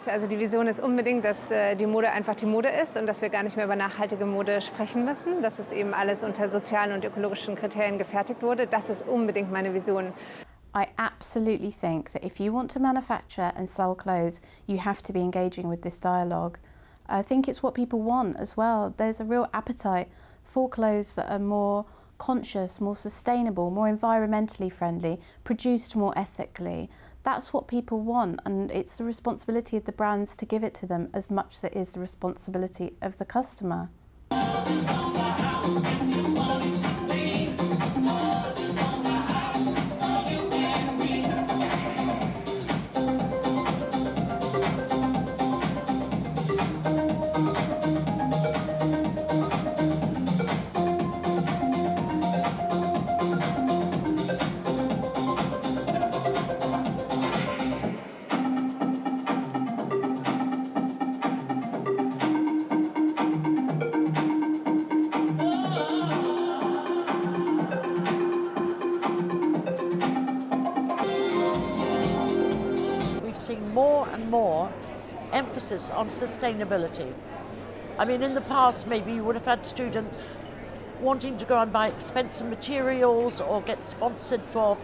unbedingt. Also die Vision ist unbedingt, dass die Mode einfach die Mode ist und dass wir gar nicht mehr über nachhaltige Mode sprechen müssen, dass es eben alles unter sozialen und ökologischen Kriterien gefertigt wurde. Das ist unbedingt meine Vision. I absolutely think that if you want to manufacture and sell clothes, you have to be engaging with this dialogue. I think it's what people want as well. There's a real appetite for clothes that are more conscious, more sustainable, more environmentally friendly, produced more ethically. That's what people want, and it's the responsibility of the brands to give it to them as much as it is the responsibility of the customer. Seeing more and more emphasis on sustainability. I mean, in the past, maybe you would have had students wanting to go and buy expensive materials or get sponsored for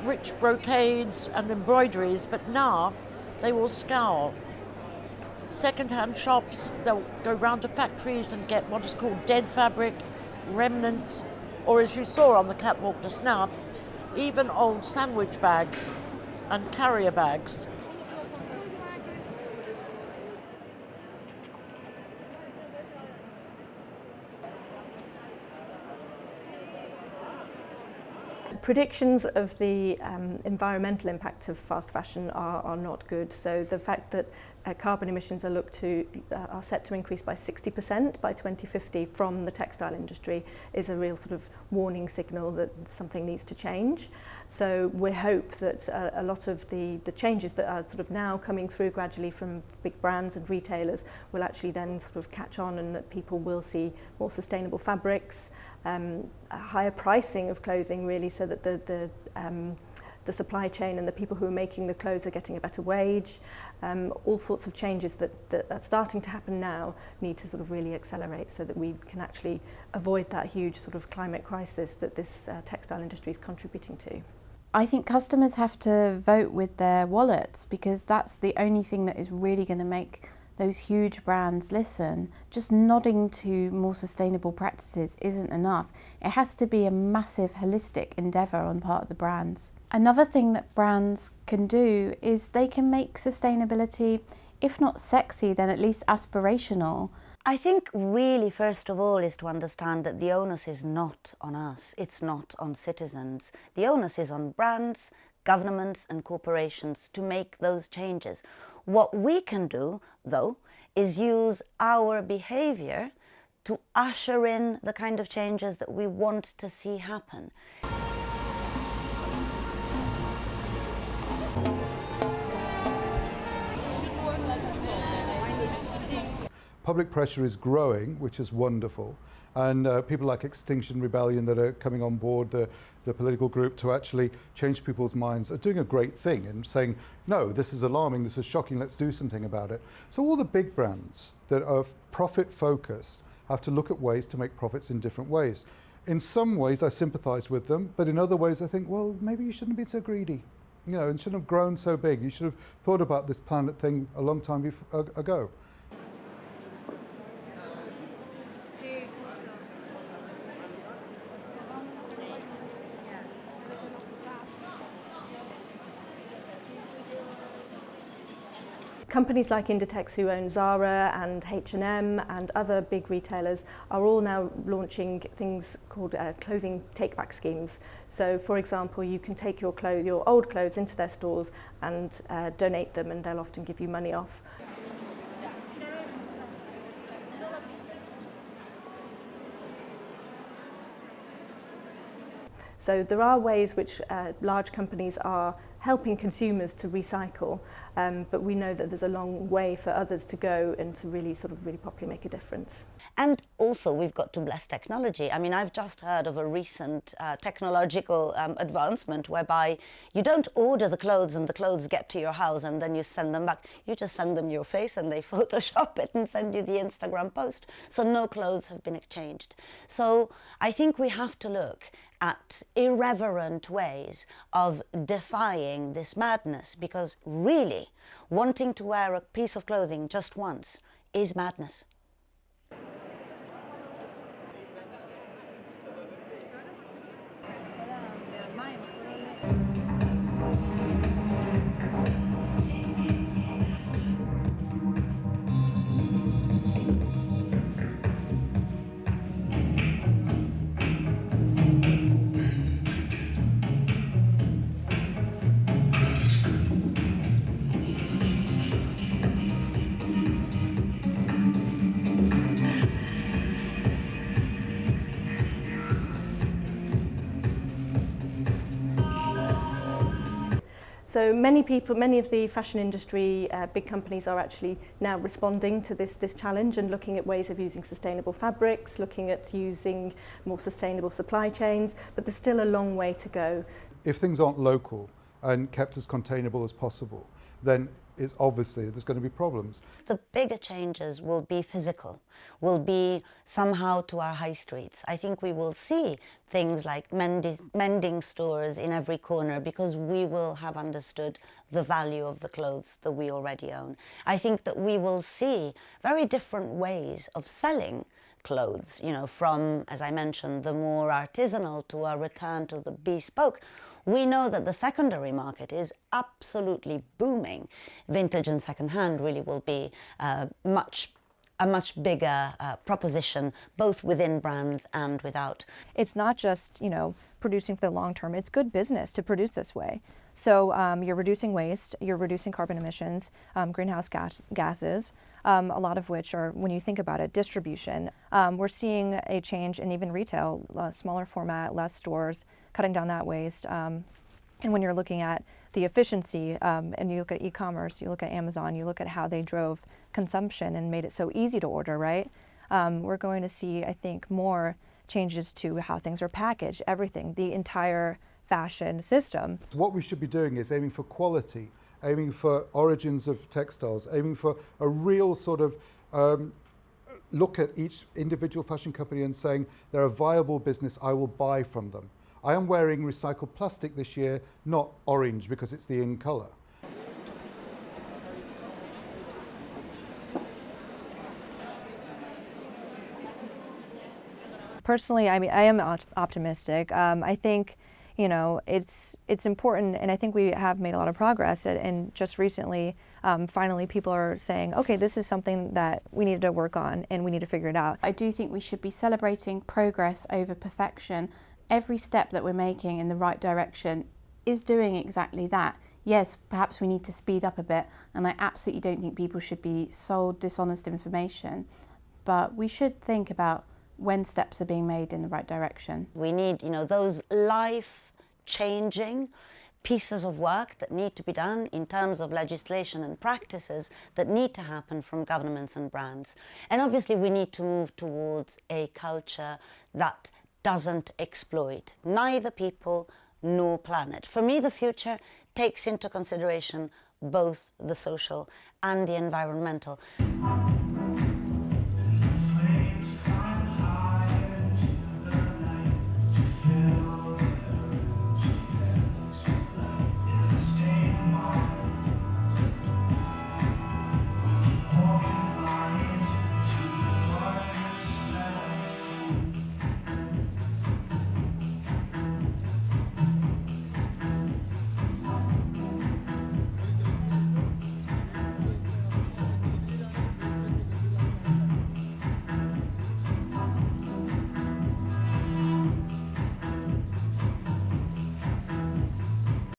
rich brocades and embroideries, but now they will scour second-hand shops. They'll go round to factories and get what is called dead fabric, remnants, or as you saw on the catwalk just now, even old sandwich bags and carrier bags. Predictions of the environmental impact of fast fashion are not good. So the fact that carbon emissions are set to increase by 60% by 2050 from the textile industry is a real sort of warning signal that something needs to change. So we hope that a lot of the changes that are sort of now coming through gradually from big brands and retailers will actually then sort of catch on, and that people will see more sustainable fabrics, a higher pricing of clothing really, so that the supply chain and the people who are making the clothes are getting a better wage. All sorts of changes that are starting to happen now need to sort of really accelerate so that we can actually avoid that huge sort of climate crisis that this textile industry is contributing to. I think customers have to vote with their wallets, because that's the only thing that is really going to make those huge brands listen. Just nodding to more sustainable practices isn't enough. It has to be a massive holistic endeavour on part of the brands. Another thing that brands can do is they can make sustainability, if not sexy, then at least aspirational. I think really, first of all, is to understand that the onus is not on us, it's not on citizens. The onus is on brands, governments and corporations to make those changes. What we can do, though, is use our behaviour to usher in the kind of changes that we want to see happen. Public pressure is growing, which is wonderful, and people like Extinction Rebellion that are coming on board, the political group, to actually change people's minds, are doing a great thing and saying, no, this is alarming, this is shocking, let's do something about it. So all the big brands that are profit focused have to look at ways to make profits in different ways. In some ways I sympathise with them, but in other ways I think, well, maybe you shouldn't be so greedy, you know, and shouldn't have grown so big. You should have thought about this planet thing a long time ago. Companies like Inditex, who own Zara and H&M and other big retailers, are all now launching things called clothing take-back schemes. So, for example, you can take your old clothes into their stores and donate them, and they'll often give you money off. So there are ways which large companies are helping consumers to recycle, but we know that there's a long way for others to go and to really properly make a difference. And also we've got to bless technology. I mean, I've just heard of a recent technological advancement whereby you don't order the clothes and the clothes get to your house and then you send them back. You just send them your face and they Photoshop it and send you the Instagram post. So no clothes have been exchanged. So I think we have to look at irreverent ways of defying this madness, because really wanting to wear a piece of clothing just once is madness. So many of the fashion industry, big companies are actually now responding to this challenge and looking at ways of using sustainable fabrics, looking at using more sustainable supply chains, but there's still a long way to go. If things aren't local and kept as containable as possible, then it's obviously there's going to be problems. The bigger changes will be physical, will be somehow to our high streets. I think we will see things like mending stores in every corner, because we will have understood the value of the clothes that we already own. I think that we will see very different ways of selling clothes, you know, from, as I mentioned, the more artisanal to a return to the bespoke. We know that the secondary market is absolutely booming. Vintage and second-hand really will be a much bigger proposition, both within brands and without. It's not just, you know, producing for the long term. It's good business to produce this way. So you're reducing waste, you're reducing carbon emissions, greenhouse gases, a lot of which are, when you think about it, distribution. We're seeing a change in even retail, smaller format, less stores, cutting down that waste. And when you're looking at the efficiency, and you look at e-commerce, you look at Amazon, you look at how they drove consumption and made it so easy to order, right? We're going to see, I think, more changes to how things are packaged, everything, the entire fashion system. What we should be doing is aiming for quality, aiming for origins of textiles, aiming for a real sort of look at each individual fashion company and saying they're a viable business, I will buy from them. I am wearing recycled plastic this year, not orange because it's the in colour. Personally, I mean, I am optimistic. I think, you know, it's important, and I think we have made a lot of progress. And just recently, finally, people are saying, okay, this is something that we need to work on, and we need to figure it out. I do think we should be celebrating progress over perfection. Every step that we're making in the right direction is doing exactly that. Yes, perhaps we need to speed up a bit, and I absolutely don't think people should be sold dishonest information, but we should think about when steps are being made in the right direction. We need, you know, those life-changing pieces of work that need to be done in terms of legislation and practices that need to happen from governments and brands. And obviously we need to move towards a culture that doesn't exploit neither people nor planet. For me, the future takes into consideration both the social and the environmental.